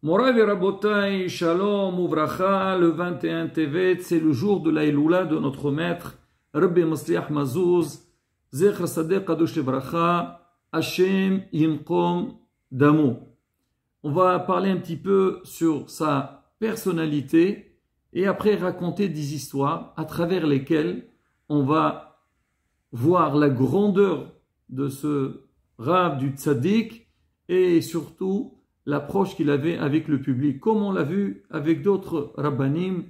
Morav et Rabotai, Shalom, Uvracha, le 21 Tevet, c'est le jour de la Eloula de notre maître, Rabbi Masliach Mazouz, Zecher Sadeh Kadosh Livracha, Hashem Yinkom Damo. On va parler un petit peu sur sa personnalité et après raconter des histoires à travers lesquelles on va voir la grandeur de ce Rav du Tzaddik et surtout l'approche qu'il avait avec le public. Comme on l'a vu avec d'autres Rabbanim,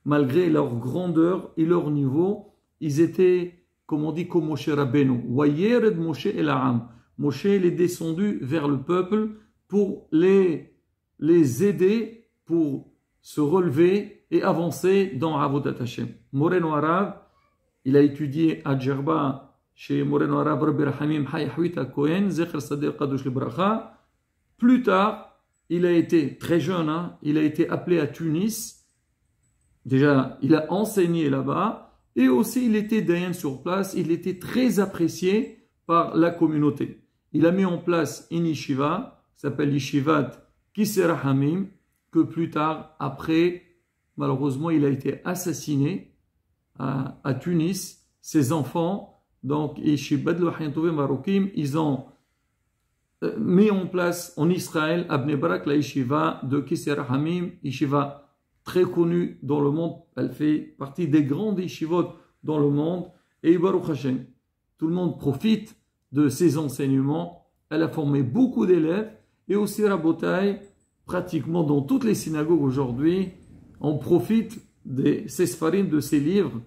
malgré leur grandeur et leur niveau, ils étaient, comme on dit, comme Moshe Rabbeinu. Wayered Moshe el Ha'am. Moshe est descendu vers le peuple pour les aider, pour se relever et avancer dans Avodat Hashem. Moreno Arav, il a étudié à Djerba chez Moreno Arav Rabbi Rahamim Hayahwit à Cohen, Zecher Sadeh Kadosh Libracha. Plus tard, il a été très jeune, il a été appelé à Tunis. Déjà, il a enseigné là-bas et aussi il était dayan sur place. Il était très apprécié par la communauté. Il a mis en place une yeshiva, qui s'appelle Yeshivat Kisei Rahamim, que plus tard, après, malheureusement, il a été assassiné à Tunis. Ses enfants, donc Yeshivat Lohayantove Marokim, ils ont mis en place en Israël, à Bnei Brak, la yeshiva de Kisei Rahamim, yeshiva très connue dans le monde. Elle fait partie des grandes yeshivot dans le monde. Et Baruch Hashem, tout le monde profite de ses enseignements. Elle a formé beaucoup d'élèves. Et aussi Rabotai, pratiquement dans toutes les synagogues aujourd'hui, on profite de ses sfarim, de ses livres.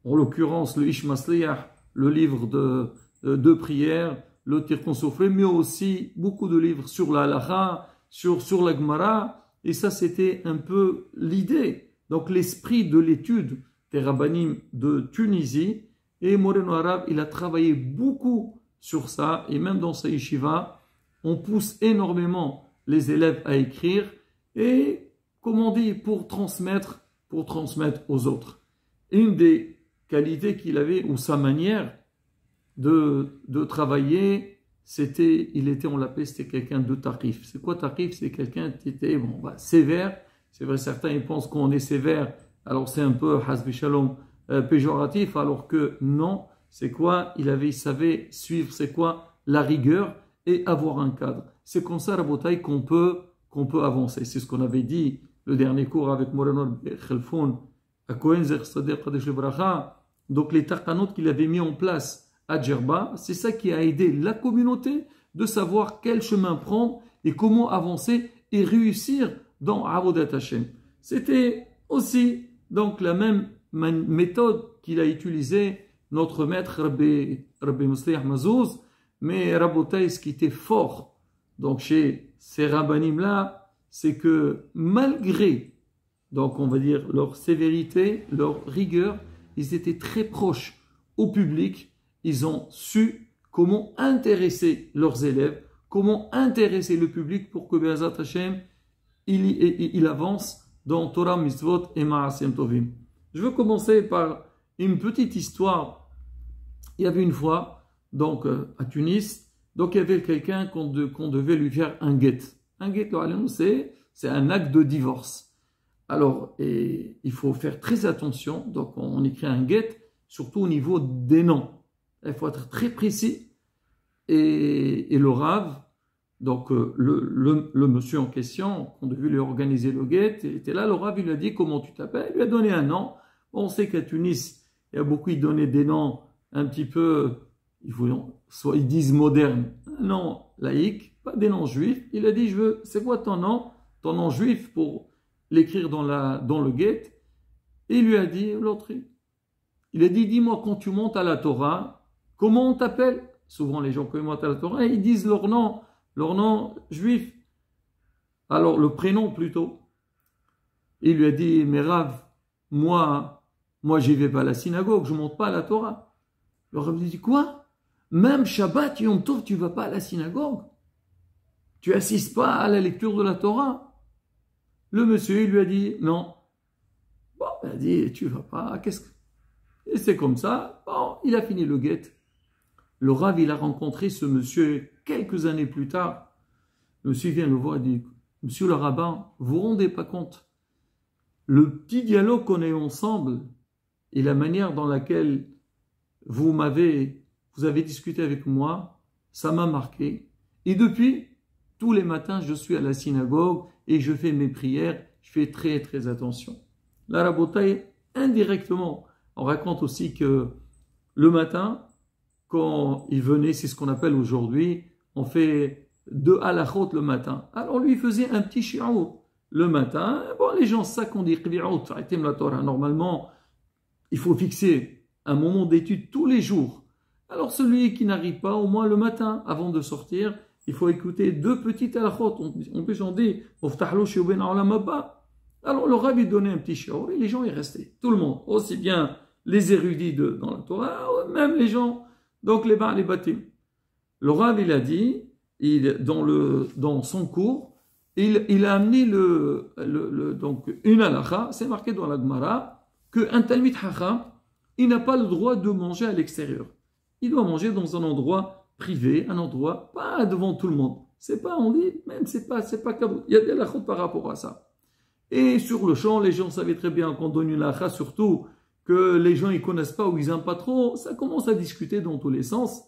En l'occurrence, le Ish Masliach, le livre de prière, le Tirkon Sofré, mais aussi beaucoup de livres sur la halacha, sur la Gemara, et ça c'était un peu l'idée, donc l'esprit de l'étude des rabbanim de Tunisie, et Moreno Arav, il a travaillé beaucoup sur ça, et même dans sa yeshiva, on pousse énormément les élèves à écrire, et comme on dit, pour transmettre aux autres. Une des qualités qu'il avait, ou sa manière de travailler, on l'appelait, c'était quelqu'un de tarif. C'est quoi tarif? C'est quelqu'un qui était sévère. C'est vrai, certains ils pensent qu'on est sévère, alors c'est un peu hasbi shalom péjoratif, alors que non. C'est quoi? Il savait suivre, c'est quoi? La rigueur et avoir un cadre. C'est comme ça, Rabotai, qu'on peut avancer. C'est ce qu'on avait dit le dernier cours avec Moreno Khelfoun à Cohen Zer Sadeh Kadosh Livracha. Donc les taqanot qu'il avait mis en place à Djerba, c'est ça qui a aidé la communauté de savoir quel chemin prendre et comment avancer et réussir dans Avodat Hashem. C'était aussi donc la même méthode qu'il a utilisée notre maître Rabbi Masliach Mazouz, mais Rabotai, ce qui était fort donc chez ces rabbanim-là, c'est que malgré, donc on va dire, leur sévérité, leur rigueur, ils étaient très proches au public. Ils ont su comment intéresser leurs élèves, comment intéresser le public pour que Be'ezrat Hashem, il avance dans Torah, Mitzvot et Ma'asem Tovim. Je veux commencer par une petite histoire. Il y avait une fois, donc à Tunis, donc il y avait quelqu'un qu'on devait lui faire un guet. Un guet, c'est un acte de divorce. Alors, il faut faire très attention. Donc on écrit un guet, surtout au niveau des noms. Il faut être très précis. Et le Rav, donc le monsieur en question, qu'on devait lui organiser le guet, était là. Le Rav, il lui a dit comment tu t'appelles. Il lui a donné un nom. On sait qu'à Tunis, il y a beaucoup, ils donnaient des noms un petit peu, soit ils disent modernes, un nom laïque, pas des noms juifs. Il a dit, c'est quoi ton nom juif pour l'écrire dans le guet. Et il lui a dit, l'autre, il a dit, dis-moi quand tu montes à la Torah, comment on t'appelle? Souvent, les gens, quand ils montent à la Torah, ils disent leur nom juif. Alors, le prénom plutôt. Il lui a dit, mais Rav, moi, j'y vais pas à la synagogue, je monte pas à la Torah. Le Rav lui dit, quoi? Même Shabbat, Yom Tov, tu vas pas à la synagogue? Tu assistes pas à la lecture de la Torah? Le monsieur, il lui a dit, non. Bon, il a dit, tu vas pas, Et c'est comme ça. Bon, il a fini le guet. Le Rav, il a rencontré ce monsieur quelques années plus tard. Le monsieur vient le voir et dit, Monsieur le rabbin, vous vous rendez pas compte? Le petit dialogue qu'on a eu ensemble et la manière dans laquelle vous avez discuté avec moi, ça m'a marqué. Et depuis, tous les matins, je suis à la synagogue et je fais mes prières. Je fais très, très attention. La rabotaille, indirectement, on raconte aussi que le matin, quand il venait, c'est ce qu'on appelle aujourd'hui, on fait 2 halachot le matin. Alors lui, il faisait un petit shi'our le matin. Bon, les gens, ça qu'on dit, la Torah, normalement, il faut fixer un moment d'étude tous les jours. Alors celui qui n'arrive pas, au moins le matin, avant de sortir, il faut écouter 2 petites halachot. En plus, on dit, alors le Rav, il donnait un petit shi'our et les gens, ils restaient. Tout le monde, aussi bien les érudits dans la Torah, même les gens, donc les bâtim. Le Rav, il a dit, dans son cours, il a amené donc une halakha, c'est marqué dans la Gemara, qu'un Talmid Chacham, il n'a pas le droit de manger à l'extérieur. Il doit manger dans un endroit privé, un endroit pas devant tout le monde. C'est pas, on dit, même c'est pas cadeau. Il y a des halakhot par rapport à ça. Et sur le champ, les gens savaient très bien qu'on donne une halakha, surtout que les gens ils connaissent pas ou ils n'aiment pas trop, ça commence à discuter dans tous les sens.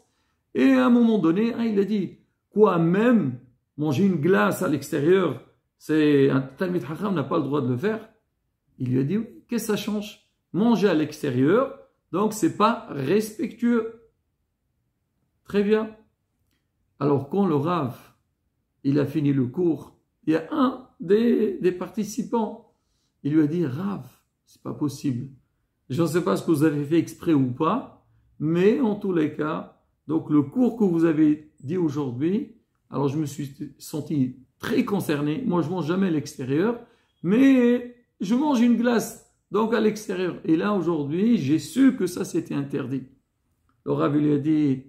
Et à un moment donné, il a dit, quoi, même manger une glace à l'extérieur, c'est un Talmid Chacham n'a pas le droit de le faire. Il lui a dit, oui, qu'est-ce que ça change? Manger à l'extérieur, donc c'est pas respectueux. Très bien. Alors quand le Rav, il a fini le cours, il y a un des participants, il lui a dit, Rav, c'est pas possible. Je ne sais pas ce que vous avez fait exprès ou pas, mais en tous les cas, donc le cours que vous avez dit aujourd'hui, alors je me suis senti très concerné. Moi, je mange jamais à l'extérieur, mais je mange une glace, donc à l'extérieur. Et là, aujourd'hui, j'ai su que ça, c'était interdit. Le Rav lui a dit,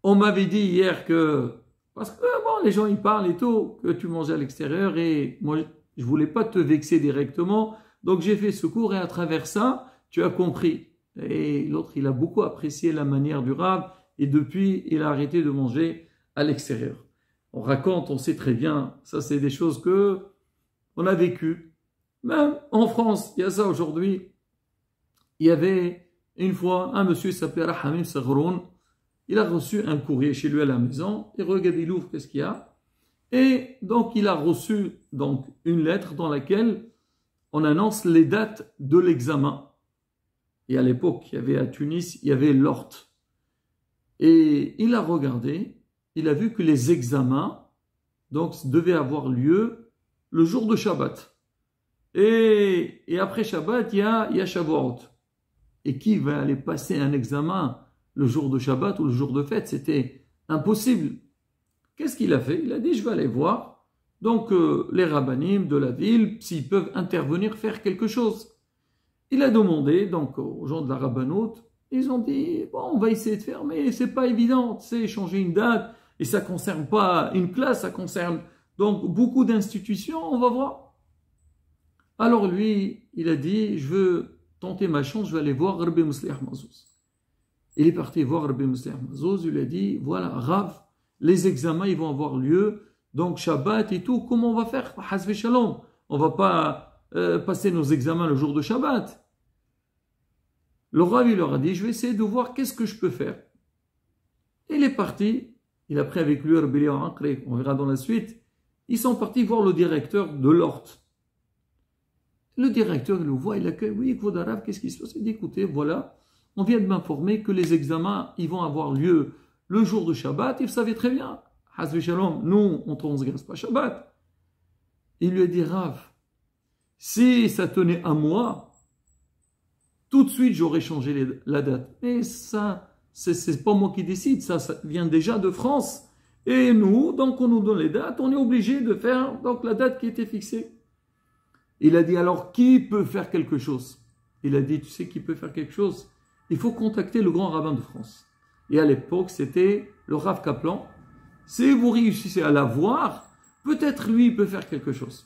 on m'avait dit hier que, parce que bon, les gens, ils parlent et tout, que tu mangeais à l'extérieur, et moi, je voulais pas te vexer directement, donc j'ai fait ce cours, et à travers ça, tu as compris. Et l'autre, il a beaucoup apprécié la manière du Rav, et depuis, il a arrêté de manger à l'extérieur. On raconte, on sait très bien, ça c'est des choses que on a vécues. Même en France, il y a ça aujourd'hui. Il y avait une fois un monsieur qui s'appelait Rahamim Saghroun. Il a reçu un courrier chez lui à la maison. Il regarde, il ouvre, qu'est-ce qu'il y a? Et donc il a reçu donc une lettre dans laquelle on annonce les dates de l'examen. Et à l'époque, il y avait à Tunis, il y avait l'Ort. Et il a regardé, il a vu que les examens donc, devaient avoir lieu le jour de Shabbat. Et après Shabbat, il y a Shavuot. Et qui va aller passer un examen le jour de Shabbat ou le jour de fête? C'était impossible. Qu'est-ce qu'il a fait? Il a dit, je vais aller voir donc les rabbanim de la ville, s'ils peuvent intervenir, faire quelque chose. Il a demandé donc aux gens de la rabbanoute. Ils ont dit, bon, on va essayer de faire, mais c'est pas évident, c'est changer une date, et ça concerne pas une classe, ça concerne donc beaucoup d'institutions, on va voir. Alors lui, il a dit, je veux tenter ma chance, je vais aller voir Rabbi Mosliach Mazouz. Il est parti voir Rabbi Mosliach Mazouz, il lui a dit, voilà, Rav, les examens, ils vont avoir lieu, donc Shabbat et tout, comment on va faire? Hasve Shalom, on va pas passer nos examens le jour de Shabbat. Le Rav, il leur a dit, je vais essayer de voir qu'est-ce que je peux faire. Il est parti, il a pris avec lui Rabbi Eliyahu Ankre, on verra dans la suite. Ils sont partis voir le directeur de l'Ort. Le directeur, il le voit, il accueille, oui, Kvodarav, qu'est-ce qui se passe? Il dit, écoutez, voilà, on vient de m'informer que les examens, ils vont avoir lieu le jour de Shabbat, et vous savez très bien, Hasbi Shalom, nous, on ne transgresse pas Shabbat. Il lui a dit, Rav, si ça tenait à moi, tout de suite, j'aurais changé la date. Mais ça, c'est pas moi qui décide, ça vient déjà de France. Et nous, donc on nous donne les dates, on est obligé de faire donc la date qui était fixée. Il a dit, alors qui peut faire quelque chose? Il a dit, tu sais qui peut faire quelque chose? Il faut contacter le grand rabbin de France. Et à l'époque, c'était le Rav Kaplan. Si vous réussissez à l'avoir, peut-être lui, il peut faire quelque chose.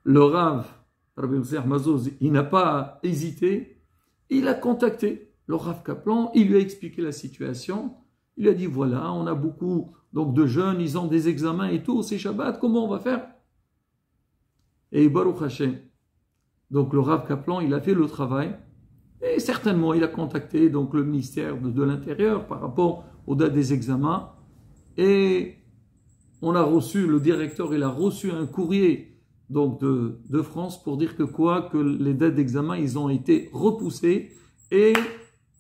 Le Rav, Rabbi Mosliach Mazouz, il n'a pas hésité. Il a contacté le Rav Kaplan. Il lui a expliqué la situation. Il a dit, voilà, on a beaucoup donc, de jeunes, ils ont des examens et tout, c'est Shabbat, comment on va faire? Et Baruch Hashem. Donc le Rav Kaplan, il a fait le travail, et certainement il a contacté donc, le ministère de l'Intérieur par rapport aux dates des examens, et on a reçu, le directeur, il a reçu un courrier donc, de France pour dire que les dates d'examen, ils ont été repoussées, et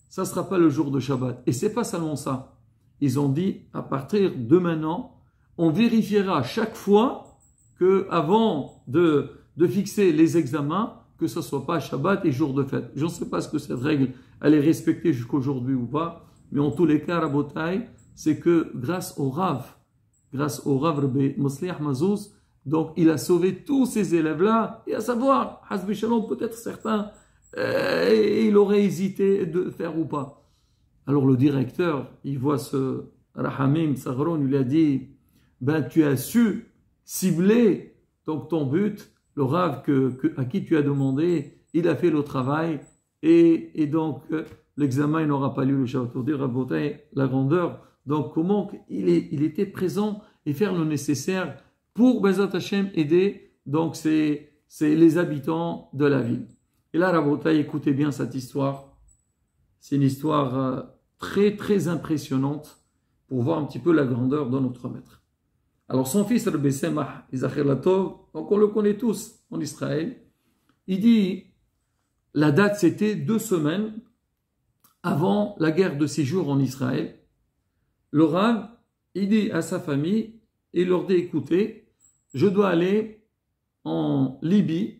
ça ne sera pas le jour de Shabbat. Et c'est pas seulement ça. Ils ont dit, à partir de maintenant, on vérifiera chaque fois qu'avant de fixer les examens, que ce ne soit pas Shabbat et jour de fête. Je ne sais pas ce que cette règle, elle est respectée jusqu'aujourd'hui ou pas, mais en tous les cas, Rabotai, c'est que grâce au Rav Rabbi Mosliach Mazouz, donc il a sauvé tous ces élèves-là, et à savoir, Hasbi Shalom, peut-être certains, il aurait hésité de faire ou pas. Alors le directeur, il voit ce Rahamim Sagron, il lui a dit, ben tu as su cibler donc ton but, le Rav à qui tu as demandé, il a fait le travail, et donc l'examen n'aura pas lieu le Shabbat. Pour dire Rabotai, la grandeur, donc comment il était présent et faire le nécessaire pour Bezat Hashem aider donc c'est les habitants de la ville. Et là Rabotai, écoutez bien cette histoire. C'est une histoire très très impressionnante pour voir un petit peu la grandeur de notre maître. Alors son fils Rabbi Semach Izacher Latov, donc on le connaît tous en Israël, il dit la date c'était 2 semaines avant la guerre de séjour en Israël. Le Rav, il dit à sa famille, il leur dit écoutez, je dois aller en Libye.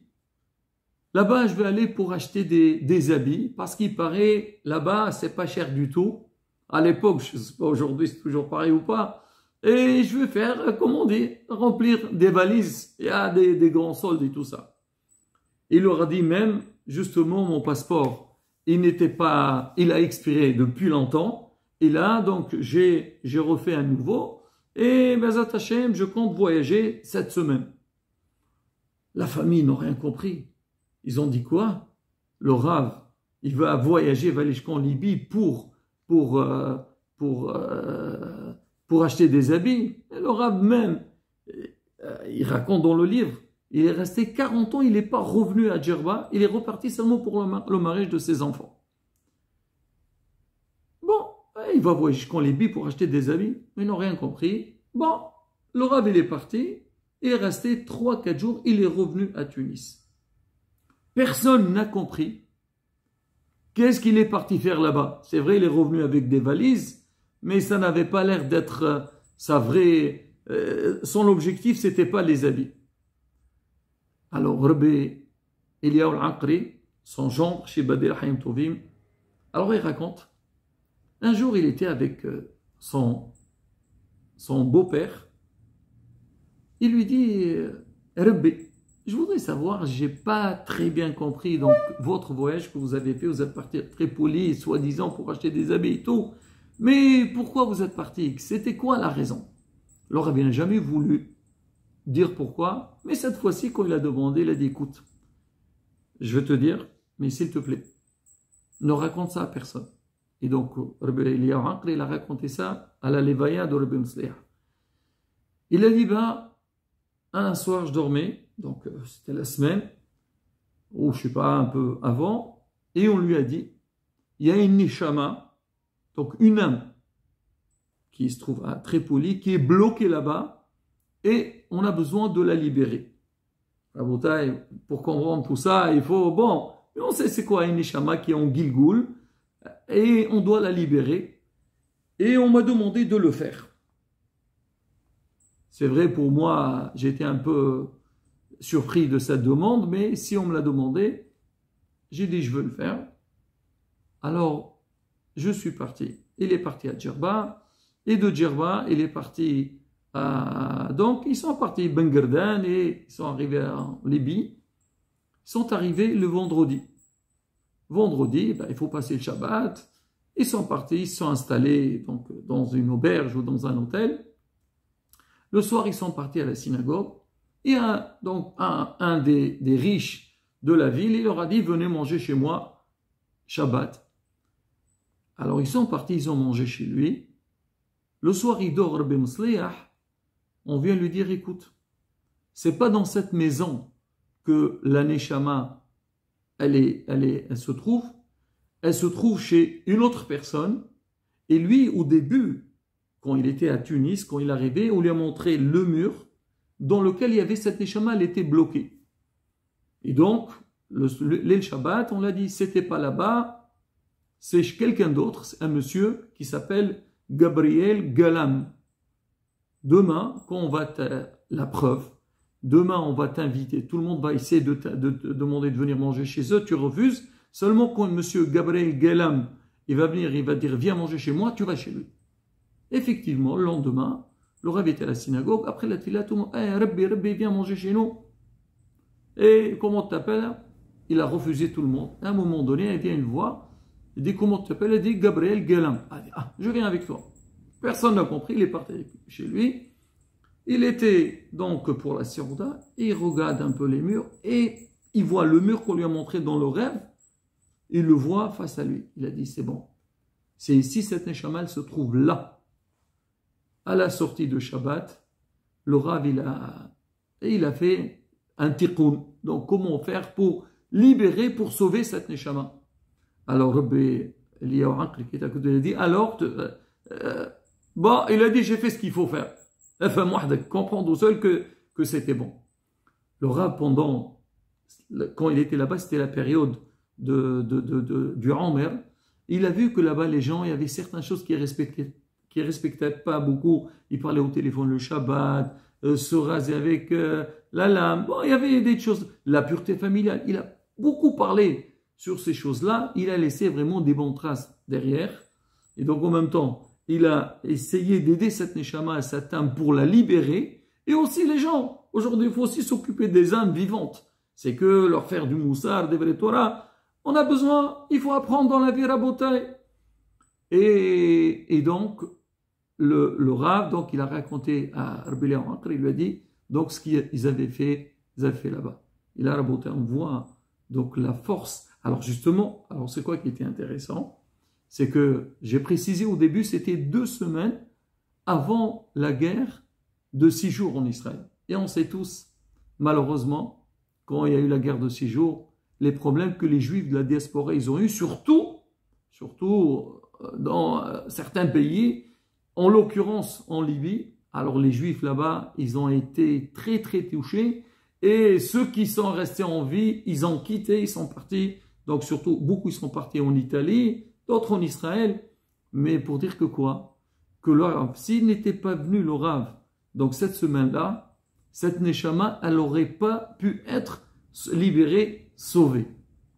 Là-bas, je vais aller pour acheter des habits, parce qu'il paraît, là-bas, c'est pas cher du tout. À l'époque, je ne sais pas aujourd'hui, c'est toujours pareil ou pas. Et je vais faire, comme on dit, remplir des valises. Il y a des grands soldes et tout ça. Il leur a dit même, justement, mon passeport, il a expiré depuis longtemps. Et là, donc, j'ai refait un nouveau. Et, Bezat Hashem, je compte voyager cette semaine. La famille n'a rien compris. Ils ont dit quoi? Le Rav, il va voyager, il va aller jusqu'en Libye pour acheter des habits. Et le Rav même, il raconte dans le livre, il est resté 40 ans, il n'est pas revenu à Djerba, il est reparti seulement pour le mariage de ses enfants. Bon, il va voyager jusqu'en Libye pour acheter des habits, mais ils n'ont rien compris. Bon, le Rav, il est parti, il est resté 3-4 jours, il est revenu à Tunis. Personne n'a compris qu'est-ce qu'il est parti faire là-bas. C'est vrai, il est revenu avec des valises, mais ça n'avait pas l'air d'être sa vraie... son objectif, ce n'était pas les habits. Alors, Rabbi Eliyahu al-Aqri, son gendre, chez Badel Hayim Tovim, alors il raconte, un jour il était avec son beau-père, il lui dit, Rabbi, je voudrais savoir, je n'ai pas très bien compris donc, votre voyage que vous avez fait, vous êtes parti très poli, soi-disant pour acheter des habits et tout, mais pourquoi vous êtes parti? C'était quoi la raison? Alors, il n'a jamais voulu dire pourquoi, mais cette fois-ci, quand il a demandé, il a dit, écoute, je vais te dire, mais s'il te plaît, ne raconte ça à personne. Et donc, Rabbi Eliyahu al-Aqri, il a raconté ça à la Levaya de Rabbi Mosliach. Il a dit, un soir, je dormais, donc c'était la semaine, ou je ne sais pas, un peu avant, et on lui a dit, il y a une neshama, donc une âme, qui se trouve à Tripoli, qui est bloquée là-bas, et on a besoin de la libérer. Pour comprendre tout ça, il faut, on sait c'est quoi une neshama qui est en Gilgoul, et on doit la libérer, et on m'a demandé de le faire. C'est vrai, pour moi, j'étais un peu surpris de cette demande, mais si on me l'a demandé, j'ai dit je veux le faire. Alors, je suis parti. Il est parti à Djerba, et de Djerba, il est parti à... Donc, ils sont partis à Ben Guerdan et ils sont arrivés en Libye. Ils sont arrivés le vendredi. Vendredi, il faut passer le Shabbat. Ils sont partis, ils se sont installés donc, dans une auberge ou dans un hôtel. Le soir, ils sont partis à la synagogue. Et donc, un des riches de la ville, il leur a dit, venez manger chez moi, Shabbat. Alors, ils sont partis, ils ont mangé chez lui. Le soir, il dort, Rabbi Msliah, on vient lui dire, écoute, c'est pas dans cette maison que la Neshama, elle se trouve. Elle se trouve chez une autre personne. Et lui, au début, quand il était à Tunis, quand il arrivait, on lui a montré le mur dans lequel il y avait cette Neshama, elle était bloquée. Et donc, l'El Shabbat, on l'a dit, c'était pas là-bas, c'est quelqu'un d'autre, c'est un monsieur qui s'appelle Gabriel Galam. Demain, quand on va la preuve, demain on va t'inviter, tout le monde va essayer de demander de venir manger chez eux, tu refuses, seulement quand monsieur Gabriel Galam, il va venir, il va dire viens manger chez moi, tu vas chez lui. Effectivement, le lendemain, le Rav était à la synagogue, après la tfila, tout le monde, hey, Rabbi, viens manger chez nous. Et comment tu t'appelles? Il a refusé tout le monde. À un moment donné, il y a une voix, il dit comment tu t'appelles? Il dit Gabriel Galam. Il dit, je viens avec toi. Personne n'a compris, il est parti chez lui. Il était donc pour la Sirda, il regarde un peu les murs et il voit le mur qu'on lui a montré dans le rêve, il le voit face à lui. Il a dit c'est bon, c'est ici, cette Neshama se trouve là. À la sortie de Shabbat, le Rav il a fait un tikkun. Donc comment faire pour libérer, pour sauver cette Neshama? Alors Rabbi Eliyahu Ankri qui est à côté, il a dit alors bon, il a dit j'ai fait ce qu'il faut faire. Comprendre tout seul que c'était bon. Le Rav, quand il était là-bas, c'était la période du Omer. Il a vu que là-bas, les gens, il y avait certaines choses qui respectaient pas beaucoup. Ils parlaient au téléphone le Shabbat, se raser avec la lame. Bon, il y avait des choses. La pureté familiale. Il a beaucoup parlé sur ces choses-là. Il a laissé vraiment des bonnes traces derrière. Et donc, en même temps, il a essayé d'aider cette Neshama, cette âme, pour la libérer. Et aussi les gens. Aujourd'hui, il faut aussi s'occuper des âmes vivantes. C'est que leur faire du moussard, des vrais Torah. On a besoin, il faut apprendre dans la vie rabotaille. Et donc, le Rav, donc, il a raconté à Rabbi Eliyahu Ankri, il lui a dit, donc, ce qu'ils avaient fait là-bas. Il a raboté, on voit, donc, la force. Alors, justement, c'est quoi qui était intéressant? C'est que, j'ai précisé au début, c'était 2 semaines avant la guerre de 6 jours en Israël. Et on sait tous, malheureusement, quand il y a eu la guerre de 6 jours, les problèmes que les Juifs de la diaspora, ils ont eu, surtout dans certains pays, en l'occurrence en Libye. Alors les Juifs là-bas, ils ont été très très touchés. Et ceux qui sont restés en vie, ils ont quitté, ils sont partis. Donc surtout, beaucoup ils sont partis en Italie, d'autres en Israël. Mais pour dire que quoi? Que le Rav, s'il n'était pas venu le Rav, donc cette semaine-là, cette Neshama, elle n'aurait pas pu être libérée, sauvée.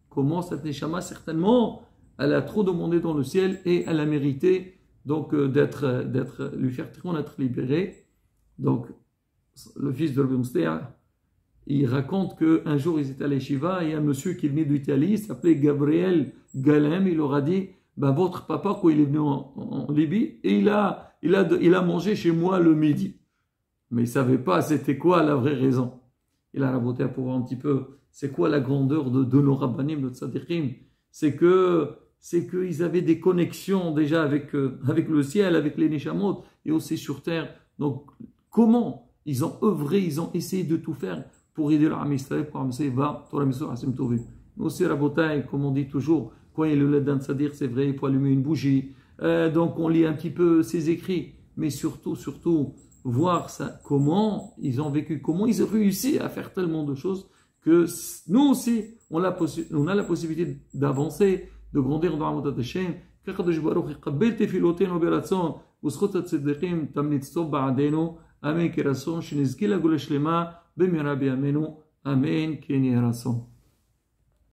Comment cette Neshama? Certainement, elle a trop demandé dans le ciel et elle a mérité donc lui faire être libérée. Donc, le fils de Rabbi Msliah, il raconte qu'un jour, ils étaient à l'Eshiva et un monsieur qui venait d'Italie, il s'appelait Gabriel Galem, il leur a dit, votre papa, quand il est venu en Libye, et il a mangé chez moi le midi. Mais il ne savait pas c'était quoi la vraie raison. Il a raboté pour voir un petit peu, c'est quoi la grandeur de nos rabbanim, de tzadikim. C'est qu'ils avaient des connexions déjà avec le ciel, avec les neshamot, et aussi sur terre. Donc, comment ils ont œuvré, ils ont essayé de tout faire pour aider leur ami Israël, pour amener va, Torah Mitzvah, Hasim Tovim. Nous aussi, rabotaï, comme on dit toujours, quand il y a le lait d'un tzadir, c'est vrai, il faut allumer une bougie. Donc, on lit un petit peu ses écrits, mais surtout, voir ça, comment ils ont vécu, comment ils ont réussi à faire tellement de choses que nous aussi, on a la possibilité d'avancer, de grandir dans Avodat Hashem. كقدش باروخ يقبل تفيلوتين براتون وسخط الصديقين تمنيت صوب بعدينو امين كراسون شنزكي لا قول شلما بميرا بيامينو امين كيني راسون